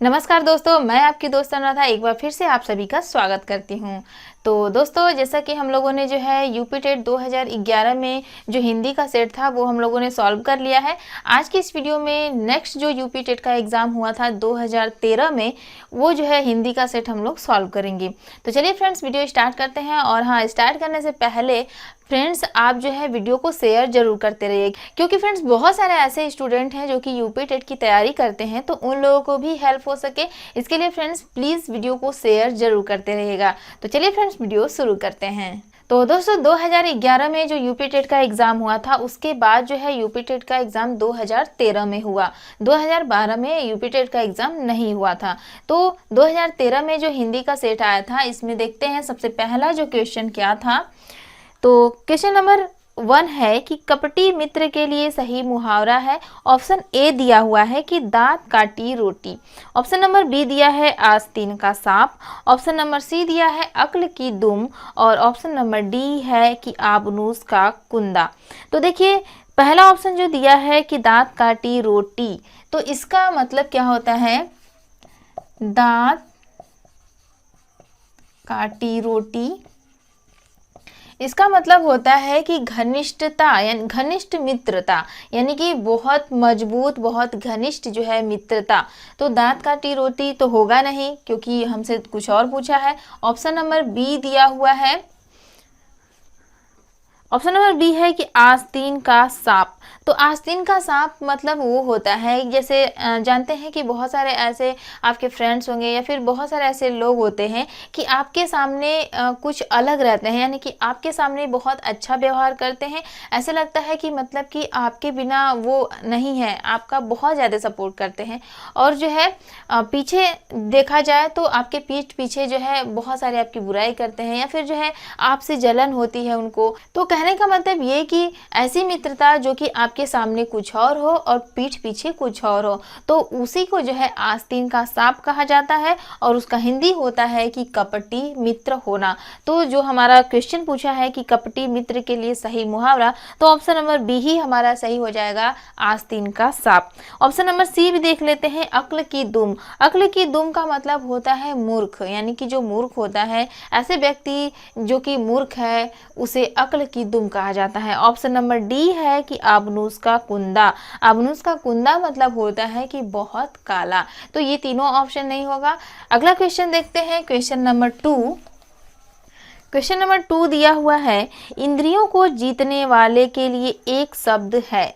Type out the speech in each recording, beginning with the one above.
नमस्कार दोस्तों, मैं आपकी दोस्त अनुराधा एक बार फिर से आप सभी का स्वागत करती हूँ। तो दोस्तों, जैसा कि हम लोगों ने जो है यूपी टेट 2011 में जो हिंदी का सेट था वो हम लोगों ने सॉल्व कर लिया है। आज की इस वीडियो में नेक्स्ट जो यूपी टेट का एग्ज़ाम हुआ था 2013 में, वो जो है हिंदी का सेट हम लोग सॉल्व करेंगे। तो चलिए फ्रेंड्स, वीडियो स्टार्ट करते हैं। और हाँ, स्टार्ट करने से पहले फ्रेंड्स आप जो है वीडियो को शेयर जरूर करते रहिए, क्योंकि फ्रेंड्स बहुत सारे ऐसे स्टूडेंट हैं जो कि यूपी टेट की तैयारी करते हैं, तो उन लोगों को भी हेल्प हो सके इसके लिए फ्रेंड्स प्लीज़ वीडियो को शेयर जरूर करते रहिएगा। तो चलिए फ्रेंड्स, वीडियो शुरू करते हैं। तो दोस्तों, 2011 में जो यूपी टेट का एग्ज़ाम हुआ था, उसके बाद जो है यूपी टेट का एग्ज़ाम 2013 में हुआ। 2012 में यूपी टेट का एग्ज़ाम नहीं हुआ था। तो 2013 में जो हिंदी का सेट आया था, इसमें देखते हैं सबसे पहला जो क्वेश्चन क्या था। तो क्वेश्चन नंबर 1 है कि कपटी मित्र के लिए सही मुहावरा है। ऑप्शन ए दिया हुआ है कि दांत काटी रोटी। ऑप्शन नंबर बी दिया है आस्तीन का सांप। ऑप्शन नंबर सी दिया है अक्ल की दुम। और ऑप्शन नंबर डी है कि आबनूस का कुंदा। तो देखिए, पहला ऑप्शन जो दिया है कि दांत काटी रोटी, तो इसका मतलब क्या होता है? दांत काटी रोटी, इसका मतलब होता है कि घनिष्ठता यानी घनिष्ठ मित्रता, यानी कि बहुत मजबूत बहुत घनिष्ठ जो है मित्रता। तो दांत काटी रोटी तो होगा नहीं, क्योंकि हमसे कुछ और पूछा है। ऑप्शन नंबर बी दिया हुआ है, ऑप्शन नंबर बी है कि आस्तीन का सांप। तो आस्तीन का सांप मतलब वो होता है, जैसे जानते हैं कि बहुत सारे ऐसे आपके फ्रेंड्स होंगे या फिर बहुत सारे ऐसे लोग होते हैं कि आपके सामने कुछ अलग रहते हैं, यानी कि आपके सामने बहुत अच्छा व्यवहार करते हैं। ऐसे लगता है कि मतलब कि आपके बिना वो नहीं है, आपका बहुत ज़्यादा सपोर्ट करते हैं। और जो है पीछे देखा जाए तो आपके पीठ पीछे जो है बहुत सारे आपकी बुराई करते हैं, या फिर जो है आपसे जलन होती है उनको। तो कहने का मतलब ये कि ऐसी मित्रता जो कि आपके सामने कुछ और हो और पीठ पीछे कुछ और हो, तो उसी को जो है आस्तीन का सांप कहा जाता है। और उसका हिंदी होता है कि कपटी मित्र होना। तो जो हमारा क्वेश्चन पूछा है कि कपटी मित्र के लिए सही मुहावरा, तो ऑप्शन नंबर बी ही हमारा सही हो जाएगा, आस्तीन का सांप। ऑप्शन नंबर सी भी देख लेते हैं, अक्ल की दुम। अक्ल की दुम का मतलब होता है मूर्ख, यानी कि जो मूर्ख होता है, ऐसे व्यक्ति जो कि मूर्ख है उसे अक्ल की दुम कहा जाता है। ऑप्शन नंबर डी है कि आबनूस का कुंदा। आबनूस का कुंदा मतलब होता है कि बहुत काला। तो ये तीनों ऑप्शन नहीं होगा। अगला क्वेश्चन देखते हैं, क्वेश्चन नंबर 2। क्वेश्चन नंबर 2 दिया हुआ है, इंद्रियों को जीतने वाले के लिए एक शब्द है।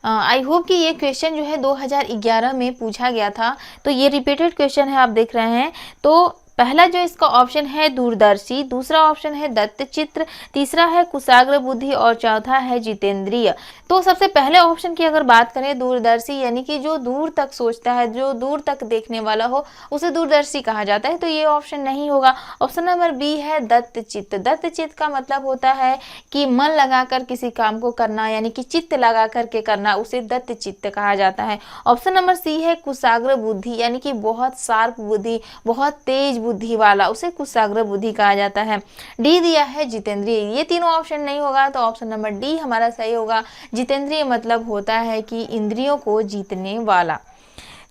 आई होप कि ये क्वेश्चन जो है 2011 में पूछा गया था, तो ये रिपीटेड क्वेश्चन है, आप देख रहे हैं। तो पहला जो इसका ऑप्शन है दूरदर्शी, दूसरा ऑप्शन है दत्तचित्र, तीसरा है कुशाग्र बुद्धि और चौथा है जितेंद्रिय। तो सबसे पहले ऑप्शन की अगर बात करें, दूरदर्शी, यानी कि जो दूर तक सोचता है, जो दूर तक देखने वाला हो, उसे दूरदर्शी कहा जाता है। तो ये ऑप्शन नहीं होगा। ऑप्शन नंबर बी है दत्तचित्त। दत्तचित्त का मतलब होता है कि मन लगाकर किसी काम को करना, यानी कि चित्त लगा करके करना, उसे दत्तचित्त कहा जाता है। ऑप्शन नंबर सी है कुशाग्र बुद्धि, यानी कि बहुत शार्प बुद्धि, बहुत तेज बुद्धि वाला, उसे कुशाग्र बुद्धि कहा जाता है। डी दिया है जितेंद्रिय। ये तीनों ऑप्शन नहीं होगा, तो ऑप्शन नंबर डी हमारा सही होगा। जितेंद्रिय मतलब होता है कि इंद्रियों को जीतने वाला।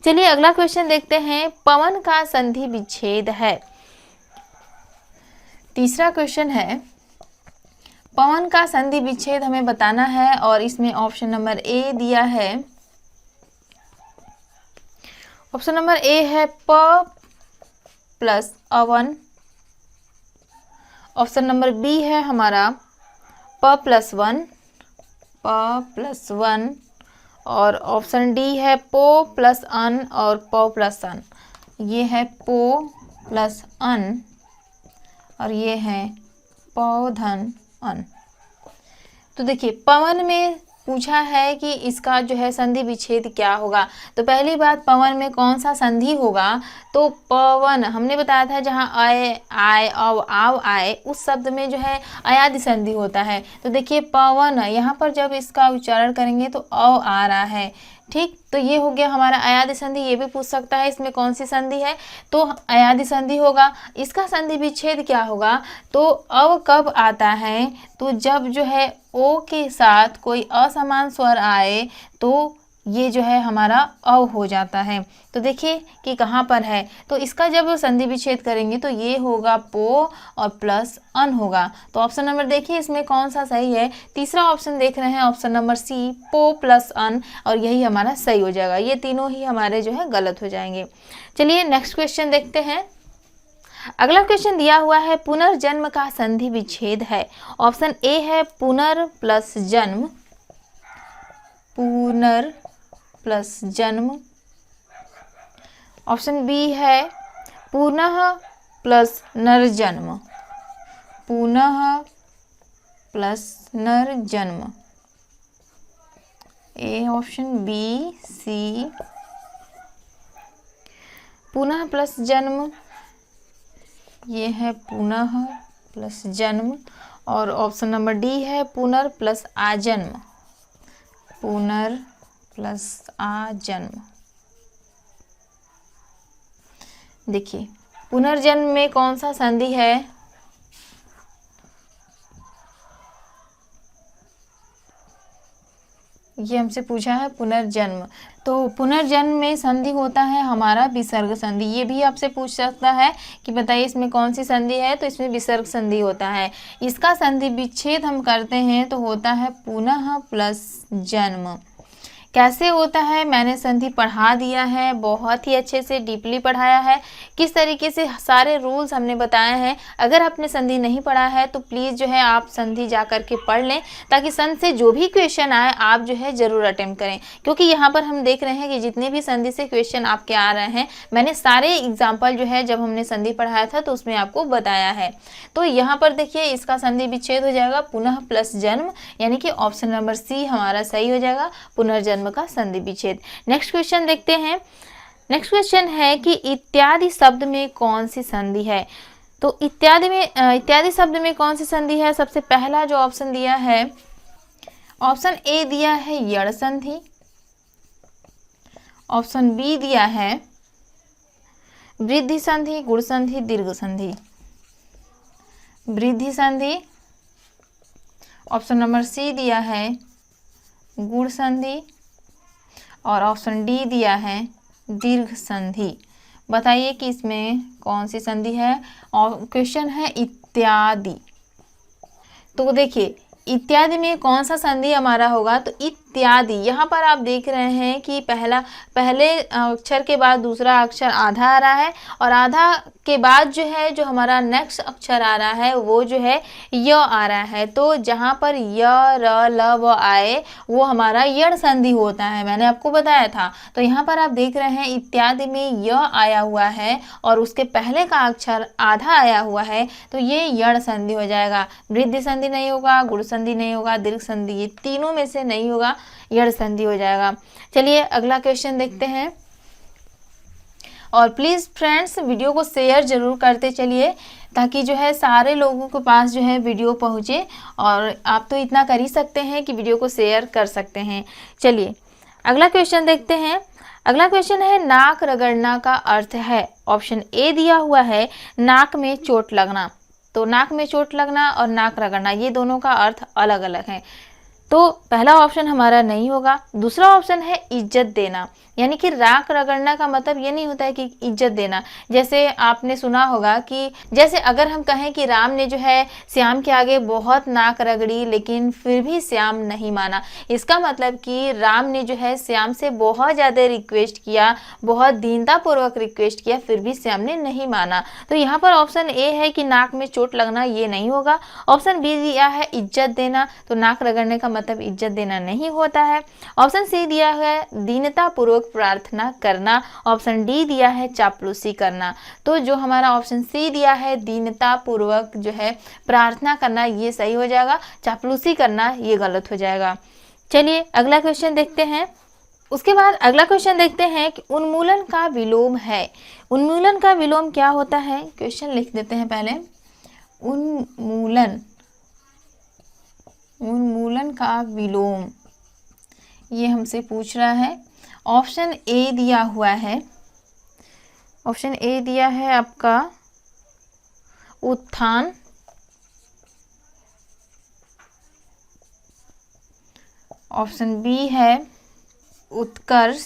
चलिए अगला क्वेश्चन देखते हैं, पवन का संधि विच्छेद है। तीसरा क्वेश्चन है, पवन का संधि विच्छेद हमें बताना है, और इसमें ऑप्शन नंबर ए दिया है। ऑप्शन नंबर ए है p plus one. Option number B है हमारा p plus one, p plus one. और ऑप्शन डी है पो प्लस अन और प प्लस अन। ये है पो प्लस अन और ये है पौ धन अन। तो देखिए, पवन में पूछा है कि इसका जो है संधि विच्छेद क्या होगा। तो पहली बात, पवन में कौन सा संधि होगा? तो पवन हमने बताया था, जहाँ आए आए औ आव आए, उस शब्द में जो है अयादि संधि होता है। तो देखिए, पवन यहाँ पर जब इसका उच्चारण करेंगे तो अ आ रहा है, ठीक। तो ये हो गया हमारा अयादि संधि। ये भी पूछ सकता है इसमें कौन सी संधि है, तो अयादि संधि होगा। इसका संधि विच्छेद क्या होगा? तो अव कब आता है? तो जब जो है ओ के साथ कोई असमान स्वर आए, तो ये जो है हमारा अ हो जाता है। तो देखिए कि कहाँ पर है, तो इसका जब संधि विच्छेद करेंगे तो ये होगा पो और प्लस अन होगा। तो ऑप्शन नंबर देखिए इसमें कौन सा सही है। तीसरा ऑप्शन देख रहे हैं, ऑप्शन नंबर सी, पो प्लस अन, और यही हमारा सही हो जाएगा। ये तीनों ही हमारे जो है गलत हो जाएंगे। चलिए नेक्स्ट क्वेश्चन देखते हैं। अगला क्वेश्चन दिया हुआ है, पुनर्जन्म का संधि विच्छेद है। ऑप्शन ए है पुनर प्लस जन्म, पुनर प्लस जन्म। ऑप्शन बी है पुनः प्लस नरजन्म, पुनः प्लस नरजन्म। ए ऑप्शन, बी, सी। पुनः प्लस जन्म, ये है पुनः प्लस जन्म, और ऑप्शन नंबर डी है पुनर प्लस आजन्म, पुनर प्लस आजन्म। देखिए पुनर्जन्म में कौन सा संधि है, ये हमसे पूछा है पुनर्जन्म। तो पुनर्जन्म में संधि होता है हमारा विसर्ग संधि। ये भी आपसे पूछ सकता है कि बताइए इसमें कौन सी संधि है, तो इसमें विसर्ग संधि होता है। इसका संधि विच्छेद हम करते हैं तो होता है पुनः प्लस जन्म। कैसे होता है मैंने संधि पढ़ा दिया है, बहुत ही अच्छे से डीपली पढ़ाया है, किस तरीके से सारे रूल्स हमने बताए हैं। अगर आपने संधि नहीं पढ़ा है तो प्लीज़ जो है आप संधि जा कर के पढ़ लें, ताकि संधि से जो भी क्वेश्चन आए आप जो है ज़रूर अटेम्प्ट करें। क्योंकि यहाँ पर हम देख रहे हैं कि जितने भी संधि से क्वेश्चन आपके आ रहे हैं, मैंने सारे एग्जाम्पल जो है जब हमने संधि पढ़ाया था तो उसमें आपको बताया है। तो यहाँ पर देखिए इसका संधि विच्छेद हो जाएगा पुनः प्लस जन्म, यानी कि ऑप्शन नंबर सी हमारा सही हो जाएगा, पुनर्जन्म का संधि विच्छेद। नेक्स्ट क्वेश्चन देखते हैं। नेक्स्ट क्वेश्चन है कि इत्यादि शब्द में कौन सी संधि है। तो इत्यादि शब्द में कौन सी संधि है। सबसे पहला जो ऑप्शन दिया है, ऑप्शन ए दिया है यड़ संधि, ऑप्शन बी दिया है वृद्धि संधि, गुण संधि, दीर्घ संधि, वृद्धि संधि। ऑप्शन नंबर सी दिया है गुण संधि, और ऑप्शन डी दिया है दीर्घ संधि। बताइए कि इसमें कौन सी संधि है। और क्वेश्चन है इत्यादि। तो देखिए इत्यादि में कौन सा संधि हमारा होगा, तो इत्यादि। यहाँ पर आप देख रहे हैं कि पहले अक्षर के बाद दूसरा अक्षर आधा आ रहा है, और आधा के बाद जो है जो हमारा नेक्स्ट अक्षर आ रहा है वो जो है य आ रहा है। तो जहाँ पर य, र, ल, व आए वो हमारा यड़ संधि होता है, मैंने आपको बताया था। तो यहाँ पर आप देख रहे हैं इत्यादि में य आया हुआ है और उसके पहले का अक्षर आधा आया हुआ है, तो ये यड़ संधि हो जाएगा। वृद्धि संधि नहीं होगा, गुण संधि नहीं होगा, दीर्घ संधि, ये तीनों में से नहीं होगा, यड़ संधि हो जाएगा। चलिए अगला क्वेश्चन देखते हैं। और प्लीज़ फ्रेंड्स वीडियो को शेयर ज़रूर करते चलिए, ताकि जो है सारे लोगों के पास जो है वीडियो पहुँचे। और आप तो इतना कर ही सकते हैं कि वीडियो को शेयर कर सकते हैं। चलिए अगला क्वेश्चन देखते हैं। अगला क्वेश्चन है नाक रगड़ना का अर्थ है। ऑप्शन ए दिया हुआ है नाक में चोट लगना। तो नाक में चोट लगना और नाक रगड़ना ये दोनों का अर्थ अलग अलग है। तो पहला ऑप्शन हमारा नहीं होगा। दूसरा ऑप्शन है इज्जत देना, यानी कि नाक रगड़ना का मतलब ये नहीं होता है कि इज्जत देना। जैसे आपने सुना होगा कि जैसे अगर हम कहें कि राम ने जो है श्याम के आगे बहुत नाक रगड़ी लेकिन फिर भी श्याम नहीं माना, इसका मतलब कि राम ने जो है श्याम से बहुत ज़्यादा रिक्वेस्ट किया, बहुत दीनतापूर्वक रिक्वेस्ट किया, फिर भी श्याम ने नहीं माना। तो यहाँ पर ऑप्शन ए है कि नाक में चोट लगना, ये नहीं होगा। ऑप्शन बी दिया है इज्जत देना, तो नाक रगड़ने का मतलब इज्जत देना नहीं होता है। ऑप्शन सी दिया है दीनतापूर्वक प्रार्थना करना। ऑप्शन डी दिया है चापलूसी करना। तो जो हमारा ऑप्शन सी दिया है दीनतापूर्वक जो है प्रार्थना करना, ये सही हो जाएगा। चापलूसी करना ये गलत हो जाएगा। चलिए अगला क्वेश्चन देखते हैं। उसके बाद अगला क्वेश्चन देखते हैं कि उन्मूलन का विलोम है। उन्मूलन का विलोम क्या होता है, क्वेश्चन लिख देते हैं पहले। उन्मूलन का विलोम ये हमसे पूछ रहा है। ऑप्शन ए दिया हुआ है, ऑप्शन ए दिया है आपका उत्थान। ऑप्शन बी है उत्कर्ष,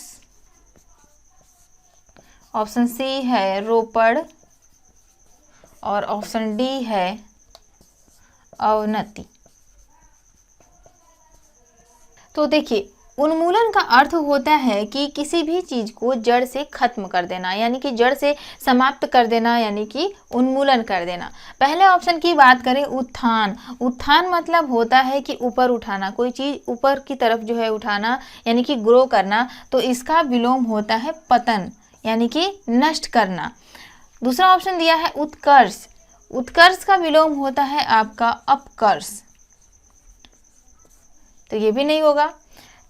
ऑप्शन सी है रोपड़ और ऑप्शन डी है अवनति। तो देखिए, उन्मूलन का अर्थ होता है कि किसी भी चीज को जड़ से खत्म कर देना, यानी कि जड़ से समाप्त कर देना, यानी कि उन्मूलन कर देना। पहले ऑप्शन की बात करें, उत्थान। उत्थान मतलब होता है कि ऊपर उठाना, कोई चीज ऊपर की तरफ जो है उठाना, यानी कि ग्रो करना। तो इसका विलोम होता है पतन, यानी कि नष्ट करना। दूसरा ऑप्शन दिया है उत्कर्ष। उत्कर्ष का विलोम होता है आपका अपकर्ष, तो ये भी नहीं होगा।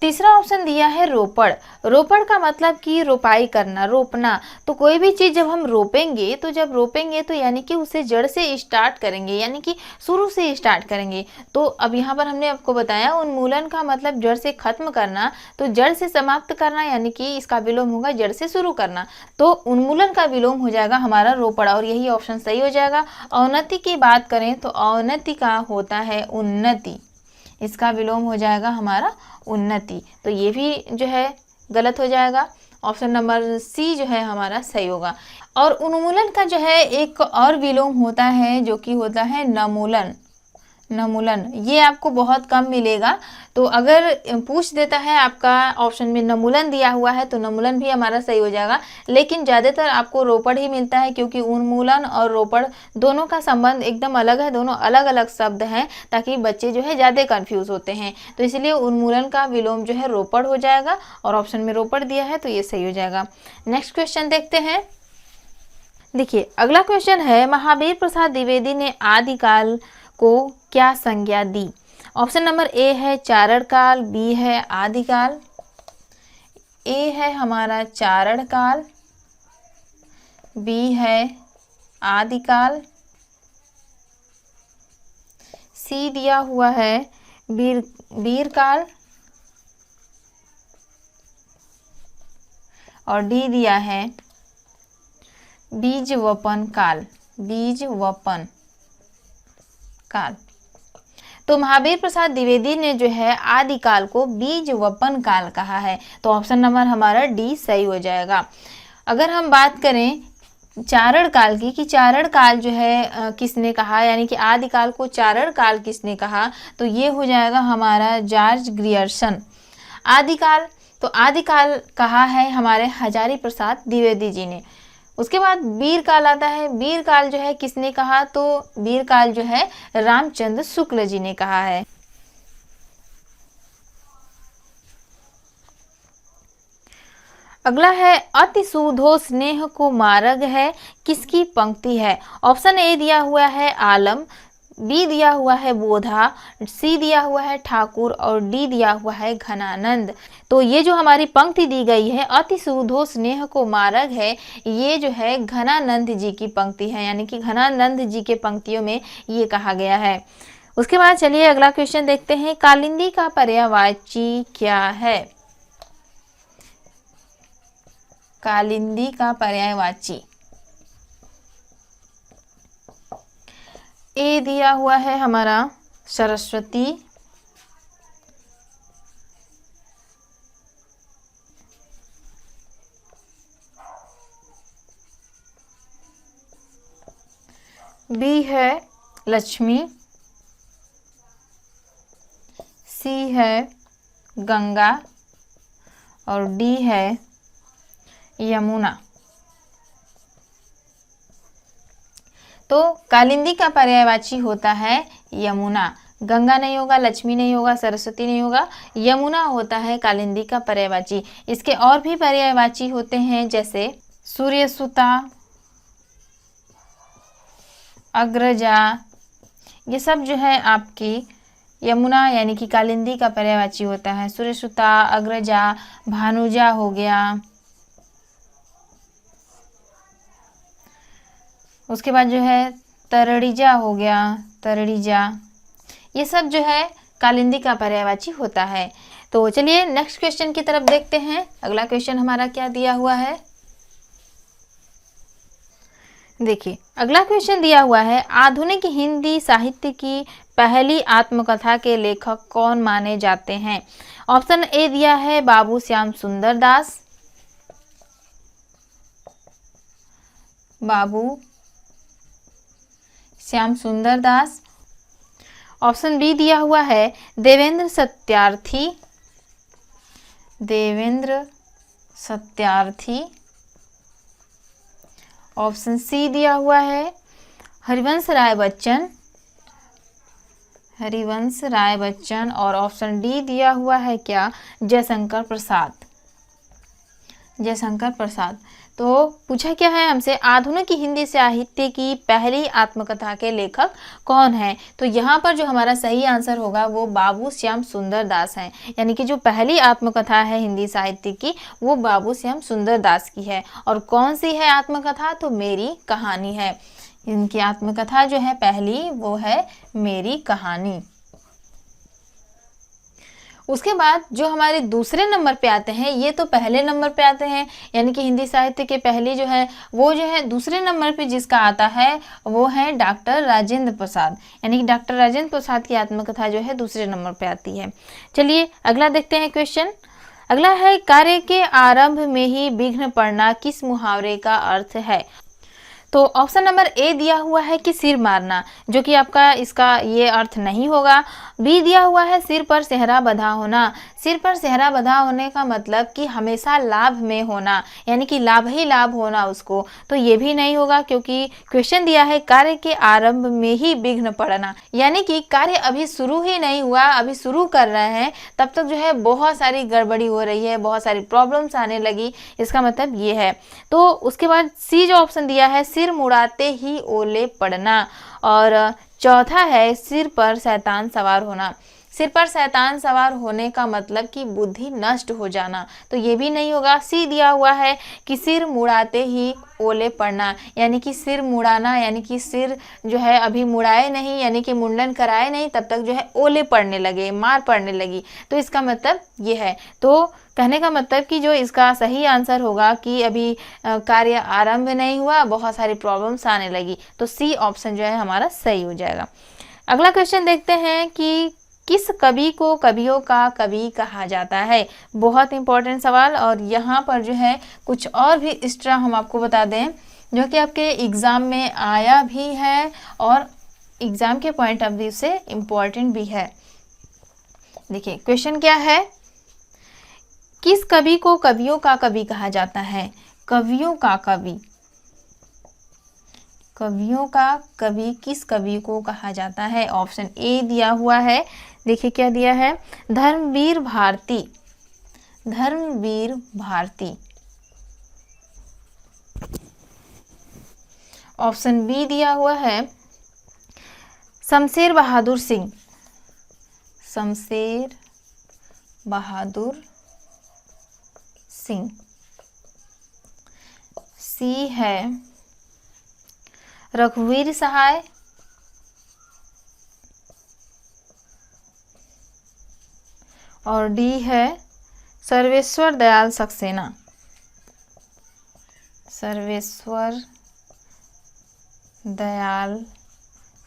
तीसरा ऑप्शन दिया है रोपड़। रोपड़ का मतलब कि रोपाई करना, रोपना। तो कोई भी चीज़ जब हम रोपेंगे, तो जब रोपेंगे तो यानी कि उसे जड़ से स्टार्ट करेंगे, यानी कि शुरू से स्टार्ट करेंगे। तो अब यहाँ पर हमने आपको बताया उन्मूलन का मतलब जड़ से खत्म करना, तो जड़ से समाप्त करना, यानी कि इसका विलोम होगा जड़ से शुरू करना। तो उन्मूलन का विलोम हो जाएगा हमारा रोपड़, और यही ऑप्शन सही हो जाएगा। अवनति की बात करें तो अवनति का होता है उन्नति, इसका विलोम हो जाएगा हमारा उन्नति। तो ये भी जो है गलत हो जाएगा, ऑप्शन नंबर सी जो है हमारा सही होगा। और उन्मूलन का जो है एक और विलोम होता है जो कि होता है नमूलन। नमूलन ये आपको बहुत कम मिलेगा, तो अगर पूछ देता है आपका ऑप्शन में नमूलन दिया हुआ है तो नमूलन भी हमारा सही हो जाएगा, लेकिन ज़्यादातर आपको रोपड़ ही मिलता है, क्योंकि उन्मूलन और रोपड़ दोनों का संबंध एकदम अलग है, दोनों अलग अलग शब्द हैं, ताकि बच्चे जो है ज़्यादा कन्फ्यूज़ होते हैं। तो इसलिए उन्मूलन का विलोम जो है रोपड़ हो जाएगा, और ऑप्शन में रोपड़ दिया है तो ये सही हो जाएगा। नेक्स्ट क्वेश्चन देखते हैं। देखिए, अगला क्वेश्चन है, महावीर प्रसाद द्विवेदी ने आदिकाल को क्या संज्ञा दी? ऑप्शन नंबर ए है चारण काल, बी है आदिकाल, ए है हमारा चारण काल, बी है आदिकाल, सी दिया हुआ है वीर काल, और डी दिया है बीज वपन काल, बीज वपन काल। तो महावीर प्रसाद द्विवेदी ने जो है आदिकाल को बीज वपन काल कहा है, तो ऑप्शन नंबर हमारा डी सही हो जाएगा। अगर हम बात करें चारण काल की, कि चारण काल जो है किसने कहा, यानी कि आदिकाल को चारण काल किसने कहा, तो ये हो जाएगा हमारा जॉर्ज ग्रियर्सन। आदिकाल, तो आदिकाल कहा है हमारे हजारी प्रसाद द्विवेदी जी ने। उसके बाद वीर काल आता है। वीर काल जो है किसने कहा, तो वीर काल जो है रामचंद्र शुक्ल जी ने कहा है। अगला है, अति सुधो स्नेह को मार्ग है, किसकी पंक्ति है? ऑप्शन ए दिया हुआ है आलम, बी दिया हुआ है बोधा, सी दिया हुआ है ठाकुर, और डी दिया हुआ है घनानंद। तो ये जो हमारी पंक्ति दी गई है, अति सुधो स्नेह को मार्ग है, ये जो है घनानंद जी की पंक्ति है, यानी कि घनानंद जी के पंक्तियों में ये कहा गया है। उसके बाद चलिए अगला क्वेश्चन देखते हैं, कालिंदी का पर्यायवाची क्या है? कालिंदी का पर्यायवाची, ए दिया हुआ है हमारा सरस्वती, बी है लक्ष्मी, सी है गंगा, और डी है यमुना। तो कालिंदी का पर्यायवाची होता है यमुना। गंगा नहीं होगा, लक्ष्मी नहीं होगा, सरस्वती नहीं होगा, यमुना होता है कालिंदी का पर्यायवाची। इसके और भी पर्यायवाची होते हैं, जैसे सूर्यसुता, अग्रजा, ये सब जो है आपकी यमुना यानी कि कालिंदी का पर्यायवाची होता है। सूर्यसुता, अग्रजा, भानुजा हो गया। उसके बाद जो है तरड़िजा हो गया, तरड़िजा, ये सब जो है कालिंदी का पर्यायवाची होता है। तो चलिए नेक्स्ट क्वेश्चन की तरफ देखते हैं। अगला क्वेश्चन हमारा क्या दिया हुआ है, देखिए अगला क्वेश्चन दिया हुआ है, आधुनिक हिंदी साहित्य की पहली आत्मकथा के लेखक कौन माने जाते हैं? ऑप्शन ए दिया है बाबू श्याम सुंदर दास, बाबू श्याम सुंदर दास। ऑप्शन बी दिया हुआ है देवेंद्र सत्यार्थी, देवेंद्र सत्यार्थी। ऑप्शन सी दिया हुआ है हरिवंश राय बच्चन, हरिवंश राय बच्चन। और ऑप्शन डी दिया हुआ है क्या, जयशंकर प्रसाद, जयशंकर प्रसाद। तो पूछा क्या है हमसे, आधुनिक हिंदी साहित्य की पहली आत्मकथा के लेखक कौन है? तो यहाँ पर जो हमारा सही आंसर होगा वो बाबू श्याम सुंदर दास हैं। यानी कि जो पहली आत्मकथा है हिंदी साहित्य की वो बाबू श्याम सुंदर दास की है। और कौन सी है आत्मकथा? तो मेरी कहानी है। इनकी आत्मकथा जो है पहली वो है मेरी कहानी। उसके बाद जो हमारे दूसरे नंबर पे आते हैं, ये तो पहले नंबर पे आते हैं, यानी कि हिंदी साहित्य के पहले जो है वो जो है दूसरे नंबर पे जिसका आता है वो है डॉक्टर राजेंद्र प्रसाद। यानी कि डॉक्टर राजेंद्र प्रसाद की आत्मकथा जो है दूसरे नंबर पे आती है। चलिए अगला देखते हैं क्वेश्चन। अगला है, कार्य के आरंभ में ही विघ्न पड़ना किस मुहावरे का अर्थ है? तो ऑप्शन नंबर ए दिया हुआ है कि सिर मारना, जो कि आपका इसका ये अर्थ नहीं होगा। बी दिया हुआ है सिर पर सेहरा बंधा होना, सिर पर सेहरा बंधा होने का मतलब कि हमेशा लाभ में होना, यानी कि लाभ ही लाभ होना उसको, तो ये भी नहीं होगा क्योंकि क्वेश्चन दिया है कार्य के आरंभ में ही विघ्न पड़ना, यानी कि कार्य अभी शुरू ही नहीं हुआ, अभी शुरू कर रहे हैं तब तक जो है बहुत सारी गड़बड़ी हो रही है, बहुत सारी प्रॉब्लम्स आने लगी, इसका मतलब ये है। तो उसके बाद सी जो ऑप्शन दिया है सिर मुड़ाते ही ओले पड़ना, और चौथा है सिर पर शैतान सवार होना। सिर पर शैतान सवार होने का मतलब कि बुद्धि नष्ट हो जाना, तो ये भी नहीं होगा। सी दिया हुआ है कि सिर मुड़ाते ही ओले पड़ना, यानी कि सिर मुड़ाना, यानी कि सिर जो है अभी मुड़ाए नहीं, यानी कि मुंडन कराए नहीं तब तक जो है ओले पड़ने लगे, मार पड़ने लगी, तो इसका मतलब ये है। तो कहने का मतलब कि जो इसका सही आंसर होगा कि अभी कार्य आरंभ नहीं हुआ, बहुत सारी प्रॉब्लम्स आने लगी, तो सी ऑप्शन जो है हमारा सही हो जाएगा। अगला क्वेश्चन देखते हैं कि किस कवि को कवियों का कवि कहा जाता है? बहुत इंपॉर्टेंट सवाल, और यहाँ पर जो है कुछ और भी एक्स्ट्रा हम आपको बता दें जो कि आपके एग्ज़ाम में आया भी है और एग्ज़ाम के पॉइंट ऑफ व्यू से इम्पॉर्टेंट भी है। देखिए क्वेश्चन क्या है, किस कवि को कवियों का कवि कहा जाता है? कवियों का कवि, कवियों का कवि किस कवि को कहा जाता है? ऑप्शन ए दिया हुआ है, देखिए क्या दिया है, धर्मवीर भारती, धर्मवीर भारती। ऑप्शन बी दिया हुआ है शमशेर बहादुर सिंह, शमशेर बहादुर सिंह। सी है रघुवीर सहाय, और डी है सर्वेश्वर दयाल सक्सेना, सर्वेश्वर दयाल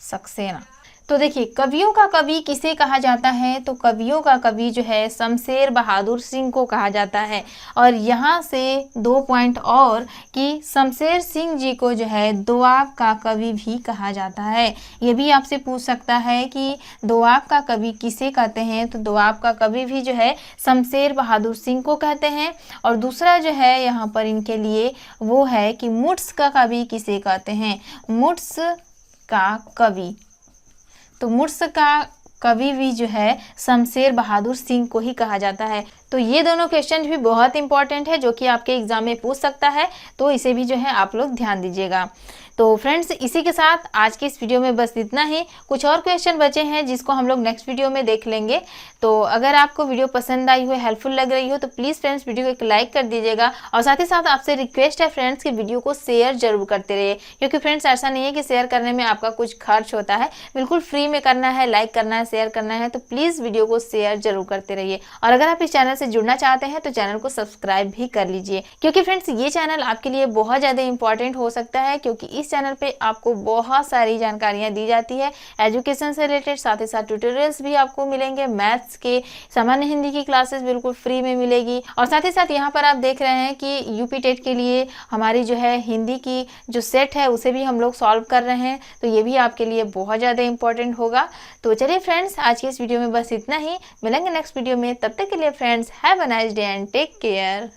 सक्सेना। तो देखिए कवियों का कवि किसे कहा जाता है? तो कवियों का कवि जो है शमशेर बहादुर सिंह को कहा जाता है। और यहाँ से 2 पॉइंट और कि शमशेर सिंह जी को जो है दोआब का कवि भी कहा जाता है। ये भी आपसे पूछ सकता है कि दोआब का कवि किसे कहते हैं? तो दोआब का कवि भी जो है शमशेर बहादुर सिंह को कहते हैं। और दूसरा जो है यहाँ पर इनके लिए वो है कि मुट्स का कवि किसे कहते हैं? मुट्स का कवि, तो मुट्स का कवि भी जो है शमशेर बहादुर सिंह को ही कहा जाता है। तो ये दोनों क्वेश्चन भी बहुत इंपॉर्टेंट है जो कि आपके एग्जाम में पूछ सकता है, तो इसे भी जो है आप लोग ध्यान दीजिएगा। तो फ्रेंड्स इसी के साथ आज की इस वीडियो में बस इतना ही। कुछ और क्वेश्चन बचे हैं जिसको हम लोग नेक्स्ट वीडियो में देख लेंगे। तो अगर आपको वीडियो पसंद आई हो, हेल्पफुल लग रही हो, तो प्लीज़ फ्रेंड्स वीडियो को एक लाइक कर दीजिएगा। और साथ ही साथ आपसे रिक्वेस्ट है फ्रेंड्स कि वीडियो को शेयर जरूर करते रहिए, क्योंकि फ्रेंड्स ऐसा नहीं है कि शेयर करने में आपका कुछ खर्च होता है, बिल्कुल फ्री में करना है, लाइक करना है, शेयर करना है। तो प्लीज़ वीडियो को शेयर जरूर करते रहिए। और अगर आप इस चैनल से से जुड़ना चाहते हैं तो चैनल को सब्सक्राइब भी कर लीजिए, क्योंकि फ्रेंड्स ये चैनल आपके लिए बहुत ज़्यादा इंपॉर्टेंट हो सकता है, क्योंकि इस चैनल पे आपको बहुत सारी जानकारियाँ दी जाती है एजुकेशन से रिलेटेड। साथ ही साथ ट्यूटोरियल्स भी आपको मिलेंगे, मैथ्स के, सामान्य हिंदी की क्लासेस बिल्कुल फ्री में मिलेगी। और साथ ही साथ यहाँ पर आप देख रहे हैं कि यूपी टेट के लिए हमारी जो है हिंदी की जो सेट है उसे भी हम लोग सॉल्व कर रहे हैं, तो ये भी आपके लिए बहुत ज़्यादा इंपॉर्टेंट होगा। तो चलिए फ्रेंड्स, आज की इस वीडियो में बस इतना ही। मिलेंगे नेक्स्ट वीडियो में, तब तक के लिए friends have a nice day and take care.